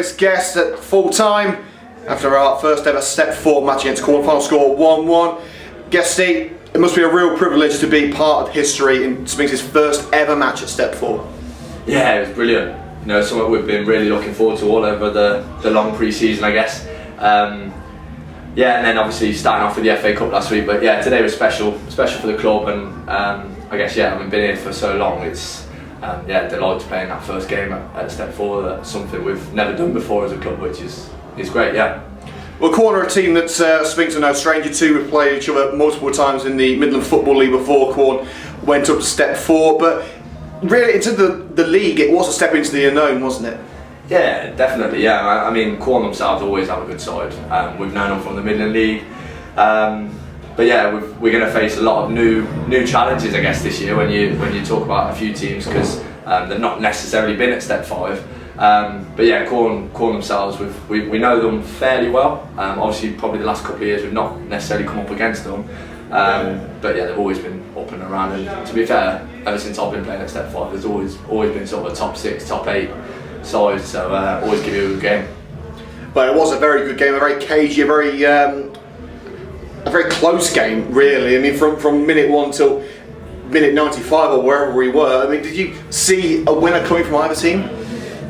next guest at full time after our first ever Step 4 match against Quorn. Final score 1-1. Guesty, it must be a real privilege to be part of history in Sphinx's first ever match at Step 4. Yeah, it was brilliant. You know, something we've been really looking forward to all over the long pre-season, I guess. Yeah, and then obviously starting off with the FA Cup last week. But yeah, today was special for the club, and I guess having been here for so long, it's delighted to play in that first game at Step 4. That's something we've never done before as a club, which is great. Yeah. Well, Quorn are a team that Sphinx are no stranger to. We've played each other multiple times in the Midland Football League before Quorn went up to Step 4. But really, into the league, it was a step into the unknown, wasn't it? Yeah, definitely. Yeah, I mean, Quorn themselves always have a good side. We've known them from the Midland League, but yeah, we're going to face a lot of new challenges, I guess, this year when you talk about a few teams, because they've not necessarily been at Step 5. But yeah, Quorn themselves, we know them fairly well. Obviously, probably the last couple of years we've not necessarily come up against them, but yeah, they've always been up and around. And to be fair, ever since I've been playing at Step 5, there's always been sort of a top 6, top 8 side, so always give you a good game. Well, it was a very good game, a very cagey, a very close game, really. I mean, from minute 1 till minute 95 or wherever we were. I mean, did you see a winner coming from either team?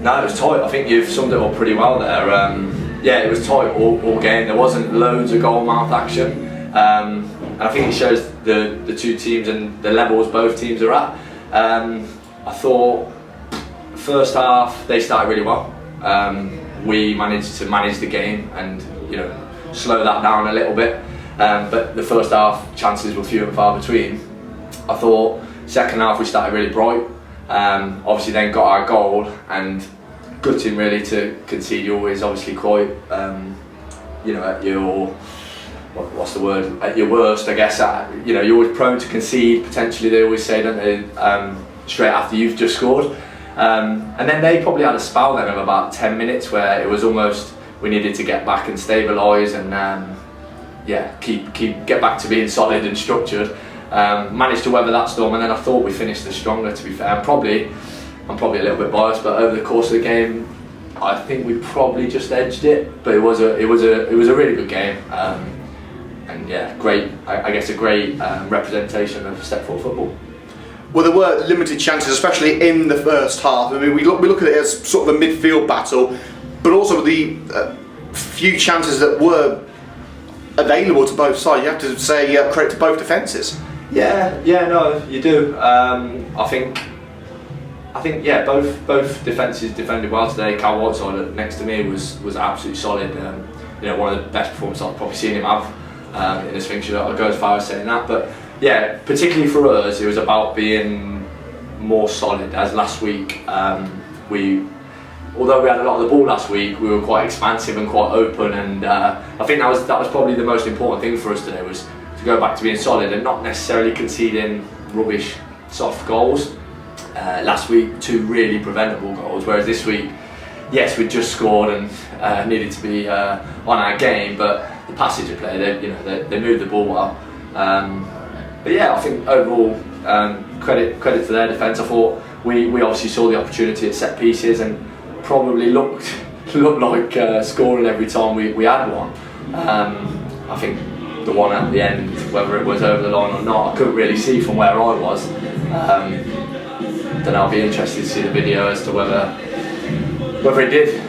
No, it was tight. I think you've summed it up pretty well there. Yeah, it was tight all game. There wasn't loads of goal mouth action, and I think it shows the two teams and the levels both teams are at. I thought first half they started really well. We managed to manage the game and slow that down a little bit. But the first half chances were few and far between. I thought second half we started really bright. Obviously then got our goal, and gutting really to concede. You're always obviously quite at your what's the word, at your worst, I guess. You're always prone to concede potentially, they always say, don't they, straight after you've just scored. And then they probably had a spell then of about 10 minutes where it was almost we needed to get back and stabilise and get back to being solid and structured. Managed to weather that storm, and then I thought we finished the stronger, to be fair. I'm probably a little bit biased, but over the course of the game I think we probably just edged it, but it was a really good game, and yeah, great, I guess a great representation of Step 4 football. Well, there were limited chances, especially in the first half. I mean, we look at it as sort of a midfield battle, but also the few chances that were available to both sides. You have to say credit to both defences. Yeah, no, you do. I think both defences defended well today. Cal Whiteside next to me was absolutely solid. One of the best performances I've probably seen him have in a Sphinx. I'll go as far as saying that, but. Yeah, particularly for us, it was about being more solid. As last week, although we had a lot of the ball last week, we were quite expansive and quite open, and I think that was probably the most important thing for us today, was to go back to being solid and not necessarily conceding rubbish, soft goals. Last week, 2 really preventable goals, whereas this week, yes, we just scored and needed to be on our game, but the passage of play, they moved the ball well. But yeah, I think overall, credit to their defence. I thought we obviously saw the opportunity at set pieces and probably looked like scoring every time we had one. I think the one at the end, whether it was over the line or not, I couldn't really see from where I was. Then I'll be interested to see the video as to whether it did.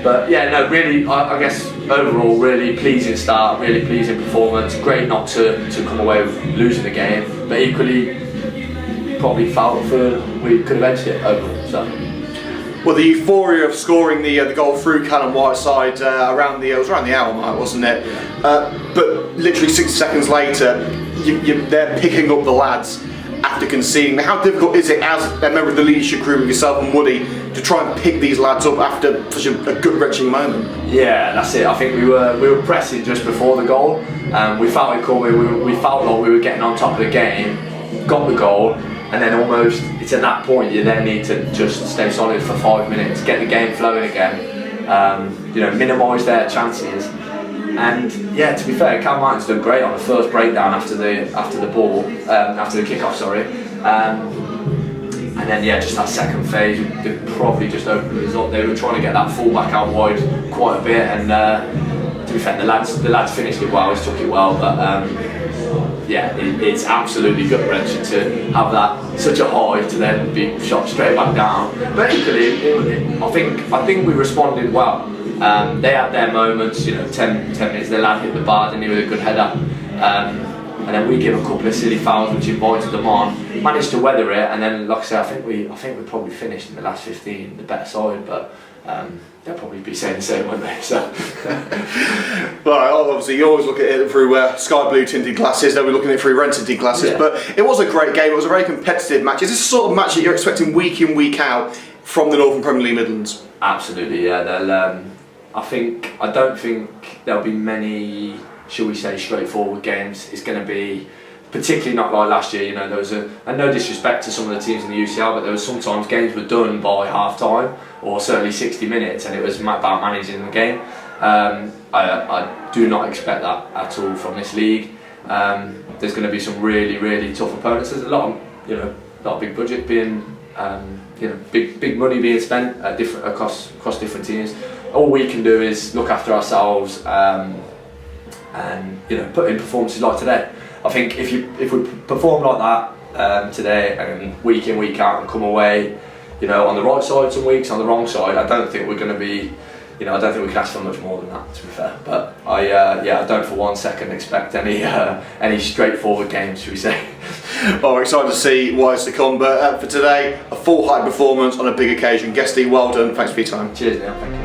But yeah, no, really, I guess overall, really pleasing start, really pleasing performance. Great not to come away with losing the game, but equally probably felt for we could have edged it overall. So. Well, the euphoria of scoring the goal through Callum Whiteside around the hour mark, wasn't it? But literally 60 seconds later, they're picking up the lads after conceding. How difficult is it as a member of the leadership group with yourself and Woody to try and pick these lads up after such a gut-wrenching moment? Yeah, that's it. I think we were pressing just before the goal. We felt it coming. We felt like we were getting on top of the game. Got the goal, and then almost it's at that point you then need to just stay solid for 5 minutes, get the game flowing again. Minimise their chances. And yeah, to be fair, Cal Martin's done great on the first breakdown after the kick-off, sorry. And And then yeah, just that second phase, they probably just opened us up. They were trying to get that fullback out wide quite a bit, and to be fair, the lads finished it well, took it well, but yeah, it's absolutely gut wrenching to have that such a high to then be shot straight back down. But equally, I think we responded well. They had their moments, 10 minutes. The lad hit the bar, didn't he, with a good header. And then we give a couple of silly fouls which invited them on, managed to weather it, and then like I say, I think we probably finished in the last 15 the better side, but they'll probably be saying the same, won't they? So well, obviously you always look at it through sky blue tinted glasses, they'll be looking at it through red tinted glasses, yeah. But it was a great game, it was a very competitive match. Is this the sort of match that you're expecting week in, week out from the Northern Premier League Midlands? Absolutely, yeah. I don't think there'll be many, shall we say, straightforward games. It's going to be particularly not like last year. There was and no disrespect to some of the teams in the UCL, but there was sometimes games were done by half time or certainly 60 minutes, and it was about managing the game. I do not expect that at all from this league. There's going to be some really, really tough opponents. There's a lot of big budget being, big money being spent across different teams. All we can do is look after ourselves and put in performances like today. I think if we perform like that today and week in, week out, and come away on the right side some weeks, on the wrong side, I don't think we're going to be, I don't think we can ask for much more than that, to be fair. But I don't for 1 second expect any straightforward games, should we say. Well, we're excited to see what is to come, but for today, a full high performance on a big occasion. Guesty, well done, thanks for your time. Cheers, Neil, thank you.